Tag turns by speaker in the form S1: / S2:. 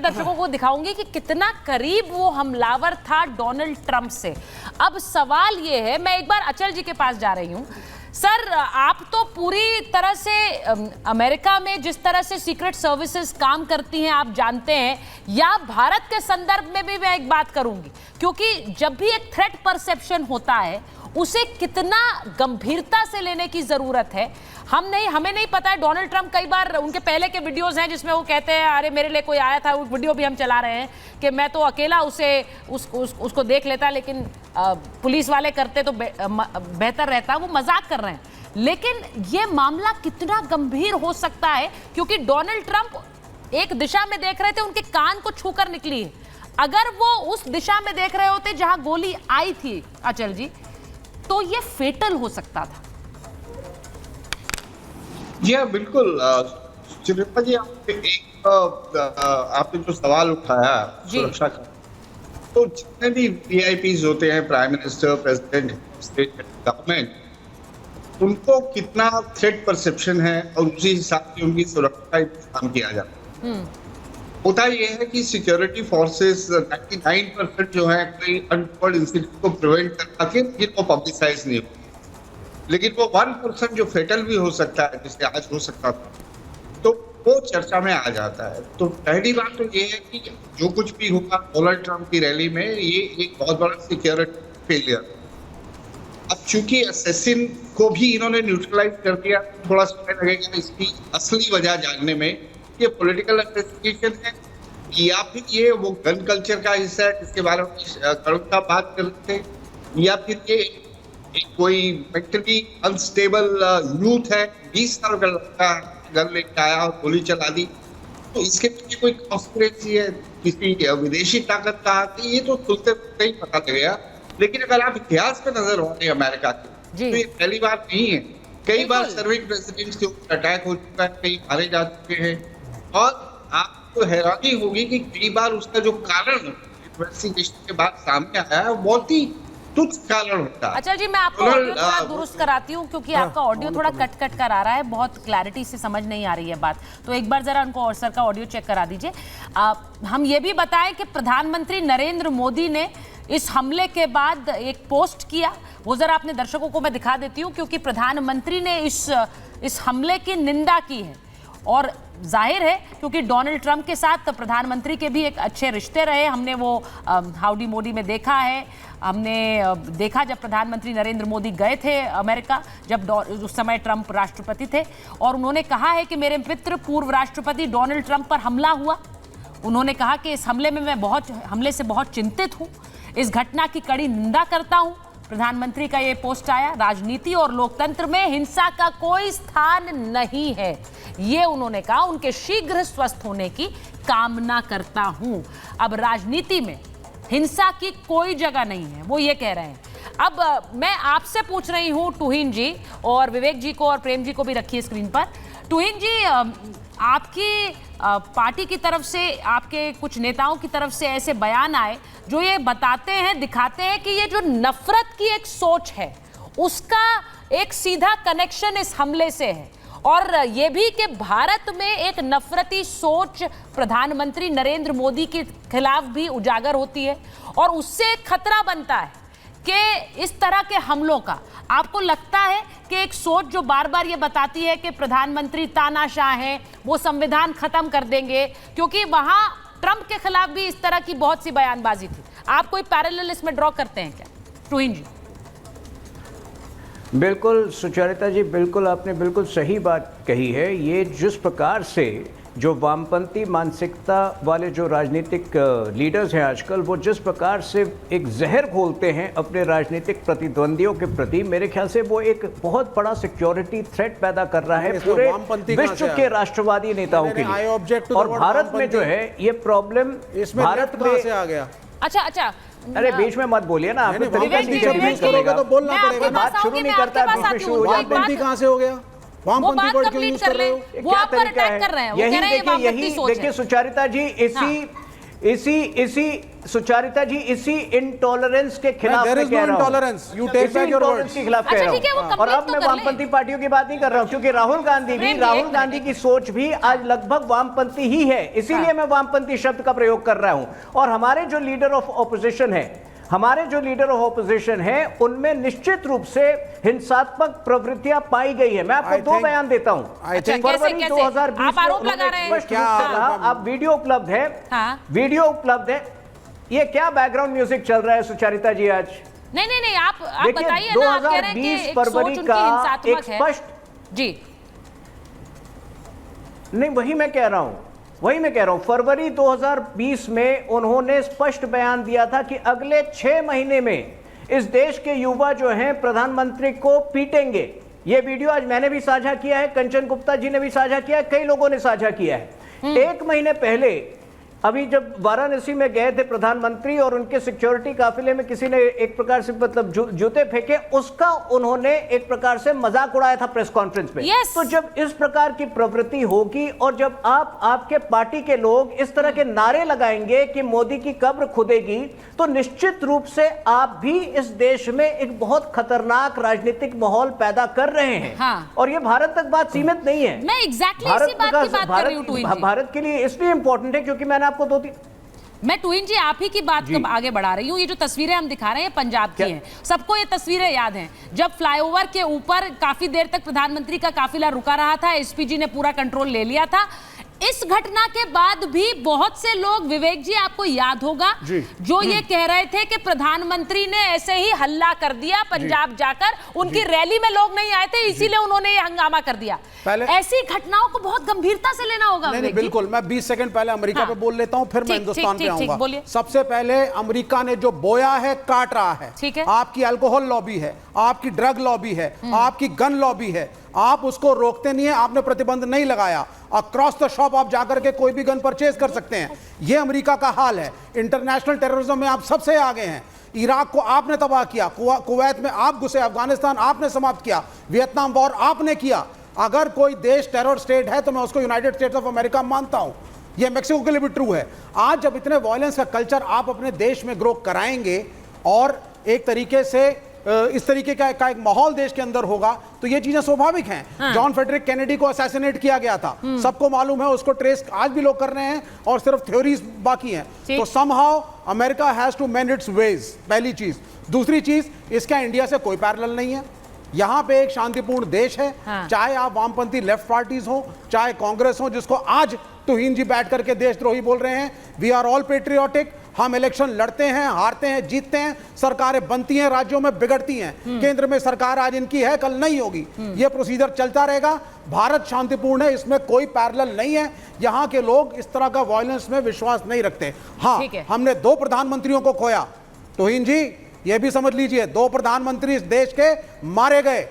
S1: दर्शकों को दिखाऊंगी कि कितना करीब वो हमलावर था डोनाल्ड ट्रंप से। अब सवाल ये है, मैं एक बार अचल जी के पास जा रही हूं। सर, आप तो पूरी तरह से अमेरिका में जिस तरह से सीक्रेट सर्विसेज काम करती हैं आप जानते हैं, या भारत के संदर्भ में भी मैं एक बात करूंगी, क्योंकि जब भी एक थ्रेट परसेप्शन होता है उसे कितना गंभीरता से लेने की जरूरत है। हमें नहीं पता है। डोनाल्ड ट्रंप कई बार, उनके पहले के वीडियोस हैं जिसमें वो कहते हैं अरे मेरे लिए कोई आया था, वो वीडियो भी हम चला रहे हैं कि मैं तो अकेला उसको देख लेता, लेकिन पुलिस वाले करते तो बेहतर रहता। वो मजाक कर रहे हैं, लेकिन ये मामला कितना गंभीर हो सकता है, क्योंकि डोनाल्ड ट्रंप एक दिशा में देख रहे थे, उनके कान को छूकर निकली है। अगर वो उस दिशा में देख रहे होते जहां गोली आई थी अचल जी, तो ये फेटल हो सकता था।
S2: जी हाँ, बिल्कुल। सुरेखा जी, आपने जो सवाल उठाया सुरक्षा का, तो जितने भी वीआईपीज होते हैं, prime minister, president, state government, उनको कितना थ्रेट परसेप्शन है और उसी हिसाब से उनकी सुरक्षा का इंतजाम किया जाता है। होता यह है कि सिक्योरिटी फोर्सेस 99% जो है कोई अनटोल्ड इंसिडेंट को प्रिवेंट कर सके, जिनको पब्लिसाइज नहीं हो, लेकिन वो 1% जो फेटल भी हो सकता है, जिससे आज हो सकता था, तो वो चर्चा में आ जाता है। तो पहली बात तो ये है कि जो कुछ भी हुआ डोनाल्ड ट्रंप की रैली में, ये एक बहुत बड़ा सिक्योरिटी फेलियर। अब चूंकि असैसिन को भी इन्होंने न्यूट्रलाइज कर दिया, थोड़ा समय लगेगा इसकी असली वजह जानने में, ये पॉलिटिकल एसोसिएशन है या फिर ये वो गन कल्चर का हिस्सा है जिसके बारे में करुणा बात कर रहे थे, या फिर ये कोई मेंटली अनस्टेबल यूथ है, 20 साल का लड़का गन लेके आया और गोली चला दी, तो इसके पीछे कोई कॉन्स्पिरेसी है किसी विदेशी ताकत का, ये तो सुनते ही पता लगेगा। लेकिन अगर आप इतिहास पे नजर होते हैं अमेरिका की, तो ये पहली बार नहीं है। कई बार सर्विंग प्रेसिडेंट्स के ऊपर अटैक हो चुका है, कई मारे जा चुके हैं, और आपको हैरानी होगी कि कई बार उसका जो कारण इन्वेस्टिगेशन के बाद सामने आया है, बहुत ही तुच्छ कारण होता है।
S1: अच्छा जी, मैं आपको ऑडियो थोड़ा दुरुस्त कराती हूँ, क्योंकि आपका ऑडियो थोड़ा कट कट कर आ रहा है, बहुत क्लैरिटी से समझ नहीं आ रही है बात। तो एक बार जरा उनको और सर का ऑडियो चेक करा दीजिए। हम ये भी बताएं कि प्रधानमंत्री नरेंद्र मोदी ने इस हमले के बाद एक पोस्ट किया, वो जरा अपने दर्शकों को मैं दिखा देती हूँ, क्योंकि प्रधानमंत्री ने इस हमले की निंदा की है। और जाहिर है क्योंकि डोनाल्ड ट्रंप के साथ प्रधानमंत्री के भी एक अच्छे रिश्ते रहे, हमने वो हाउडी मोदी में देखा है। हमने देखा जब प्रधानमंत्री नरेंद्र मोदी गए थे अमेरिका, जब उस समय ट्रंप राष्ट्रपति थे, और उन्होंने कहा है कि मेरे मित्र पूर्व राष्ट्रपति डोनाल्ड ट्रंप पर हमला हुआ। उन्होंने कहा कि इस हमले में मैं हमले से बहुत चिंतित हूँ, इस घटना की कड़ी निंदा करता हूँ। प्रधानमंत्री का ये पोस्ट आया। राजनीति और लोकतंत्र में हिंसा का कोई स्थान नहीं है, ये उन्होंने कहा। उनके शीघ्र स्वस्थ होने की कामना करता हूं। अब राजनीति में हिंसा की कोई जगह नहीं है, वो ये कह रहे हैं। अब मैं आपसे पूछ रही हूं, तुहिन जी और विवेक जी को और प्रेम जी को भी रखिए स्क्रीन पर। तुहिन जी, आपकी पार्टी की तरफ से, आपके कुछ नेताओं की तरफ से ऐसे बयान आए जो ये बताते हैं, दिखाते हैं कि ये जो नफरत की एक सोच है उसका एक सीधा कनेक्शन इस हमले से है, और ये भी कि भारत में एक नफरती सोच प्रधानमंत्री नरेंद्र मोदी के खिलाफ भी उजागर होती है, और उससे एक खतरा बनता है कि इस तरह के हमलों का। आपको लगता है कि एक सोच जो बार बार ये बताती है कि प्रधानमंत्री तानाशाह हैं, वो संविधान खत्म कर देंगे, क्योंकि वहां ट्रंप के खिलाफ भी इस तरह की बहुत सी बयानबाजी थी, आप कोई पैरेलल इसमें ड्रॉ करते हैं क्या? तुहिन जी।
S3: बिल्कुल सुचरिता जी, बिल्कुल आपने बिल्कुल सही बात कही है। ये जिस प्रकार से जो वामपंथी मानसिकता वाले जो राजनीतिक लीडर्स हैं आजकल, वो जिस प्रकार से एक जहर घोलते हैं अपने राजनीतिक प्रतिद्वंदियों के प्रति, मेरे ख्याल से वो एक बहुत बड़ा सिक्योरिटी थ्रेट पैदा कर रहा है पूरे विश्व के राष्ट्रवादी नेताओं के लिए। और भारत में जो है ये प्रॉब्लम भारत में
S4: से आ गया।
S1: अच्छा,
S3: अरे बीच में मत बोलिए ना, आपने तरीके से
S4: करोगे तो बोलना पड़ेगा।
S3: बात शुरू नहीं करता, बीच में शुरू हो जाता है।
S4: कहां से हो गया? वामपंथी वर्ड क्यों यूज कर रहे हो?
S1: वो आप पर अटैक कर रहे हैं, वो कह रहे हैं वामपंथी सोच है।
S3: देखिए सुचरिता जी, इसी सुचारिता जी इसी इंटॉलरेंस के खिलाफ
S4: There
S3: मैं
S4: is
S3: कह
S4: no
S3: रहा हूं।
S4: intolerance. You take
S3: इसी
S4: back your
S3: intolerance
S4: words.
S3: के खिलाफ कह
S1: अच्छा,
S3: रहा
S1: ठीक है, वो
S3: हूं। और
S1: complete
S3: अब
S1: तो
S3: मैं
S1: कर ले।
S3: वामपंथी पार्टियों की बात नहीं कर रहा हूं, क्योंकि राहुल गांधी भी,
S1: प्रेम जी,
S3: राहुल
S1: एक
S3: गांधी
S1: मिनट,
S3: की सोच भी आज लगभग वामपंथी ही है, इसीलिए मैं वामपंथी शब्द का प्रयोग कर रहा हूं। और हमारे जो लीडर ऑफ ऑपोजिशन है, उनमें निश्चित रूप से हिंसात्मक प्रवृत्तियां पाई गई है। मैं आपको
S4: I
S3: दो
S4: think-
S3: बयान देता हूं।
S1: अच्छा,
S3: फरवरी
S1: कैसे?
S3: 2020
S1: आप आरोप
S3: में
S1: लगा रहे हैं।
S3: स्पष्ट रूप
S4: क्या
S3: से कहा, आप वीडियो उपलब्ध है,
S1: हाँ।
S3: वीडियो उपलब्ध है। ये क्या बैकग्राउंड म्यूजिक चल रहा है सुचारिता जी आज?
S1: नहीं, आप
S3: देखिए,
S1: बताइए ना, आप कह रहे हैं कि
S3: 2020
S1: एक
S3: फरवरी
S1: सोच उनकी
S3: का एक
S1: हिंसात्मक है।
S3: स्पष्ट,
S1: जी,
S3: नहीं वही मैं कह रहा हूं, फरवरी 2020 में उन्होंने स्पष्ट बयान दिया था कि अगले 6 महीने में इस देश के युवा जो हैं प्रधानमंत्री को पीटेंगे। ये वीडियो आज मैंने भी साझा किया है, कंचन गुप्ता जी ने भी साझा किया है, कई लोगों ने साझा किया है। 1 महीने पहले, अभी जब वाराणसी में गए थे प्रधानमंत्री और उनके सिक्योरिटी काफिले में किसी ने एक प्रकार से मतलब जूते फेंके, उसका उन्होंने एक प्रकार से मजाक उड़ाया था प्रेस कॉन्फ्रेंस में।
S1: Yes.
S3: तो जब इस प्रकार की प्रवृत्ति होगी और जब आपके पार्टी के लोग इस तरह के नारे लगाएंगे कि मोदी की कब्र खुदेगी, तो निश्चित रूप से आप भी इस देश में एक बहुत खतरनाक राजनीतिक माहौल पैदा कर रहे हैं।
S1: हाँ।
S3: और ये भारत तक बात सीमित नहीं है।
S1: मैं एग्जैक्टली इसी बात की बात कर रही हूँ टूइन जी।
S3: भारत के लिए इसलिए इंपॉर्टेंट है क्योंकि मैंने आपको 2-3
S1: मैं टूइन जी आप ही की बात को आगे बढ़ा रही हूँ। ये जो तस्वीरें हम दिखा रहे हैं पंजाब की हैं, सबको ये तस्वीरें याद हैं जब फ्लाईओवर के ऊपर काफी देर तक प्रधानमंत्री का काफिला रुका रहा था, एसपीजी ने पूरा कंट्रोल ले लिया था। इस घटना के बाद भी बहुत से लोग, विवेक जी आपको याद होगा, जो ये कह रहे थे कि प्रधानमंत्री ने ऐसे ही हल्ला कर दिया पंजाब जाकर, उनकी रैली में लोग नहीं आए थे इसीलिए उन्होंने ये हंगामा कर दिया। ऐसी घटनाओं को बहुत गंभीरता से लेना होगा।
S4: नहीं, बिल्कुल। मैं 20 सेकंड पहले अमेरिका पे बोल लेता हूं, फिर मैं हिंदुस्तान पे आऊंगा। सबसे पहले अमेरिका ने जो बोया है काट रहा है।
S1: ठीक है।
S4: आपकी अल्कोहल लॉबी है, आपकी ड्रग लॉबी है, आपकी गन लॉबी है, आप उसको रोकते नहीं है, आपने प्रतिबंध नहीं लगाया। अक्रॉस द शॉप आप जाकर के कोई भी गन परचेज कर सकते हैं। यह अमेरिका का हाल है। इंटरनेशनल टेररिज्म में आप सबसे आगे हैं। इराक को आपने तबाह किया, कुवैत में आप घुसे, अफगानिस्तान आपने समाप्त किया, वियतनाम वॉर आपने किया। अगर कोई देश टेरर स्टेट है तो मैं उसको यूनाइटेड स्टेट्स ऑफ अमेरिका मानता हूं। यह मैक्सिको के लिए भी ट्रू है। आज जब इतने वायलेंस का कल्चर आप अपने देश में ग्रो कराएंगे और एक तरीके से इस तरीके का एक माहौल देश के अंदर होगा, तो ये चीजें स्वाभाविक हैं।
S1: हाँ।
S4: जॉन फेडरिक कैनेडी को असैसिनेट किया गया था, सबको मालूम है, उसको ट्रेस आज भी लोग कर रहे हैं और सिर्फ थ्योरीज बाकी हैं। तो somehow America has to mend its ways, पहली चीज। दूसरी चीज, इसका इंडिया से कोई पैरेलल नहीं है। यहां पे एक शांतिपूर्ण देश है।
S1: हाँ।
S4: चाहे आप वामपंथी लेफ्ट पार्टीज हो, चाहे कांग्रेस हो, जिसको आज तुहीन जी बैठ करके देशद्रोही बोल रहे हैं। We are all patriotic. हम इलेक्शन लड़ते हैं, हारते हैं, जीतते हैं, सरकारें बनती हैं, राज्यों में बिगड़ती हैं। केंद्र में सरकार आज इनकी है, कल नहीं होगी। यह प्रोसीजर चलता रहेगा। भारत शांतिपूर्ण है, इसमें कोई पैरेलल नहीं है। यहाँ के लोग इस तरह का वायलेंस में विश्वास नहीं रखते। हाँ, हमने 2 प्रधानमंत्रियों को खोया। तुहीन जी, यह भी समझ लीजिए, 2 प्रधानमंत्री इस देश के मारे गए।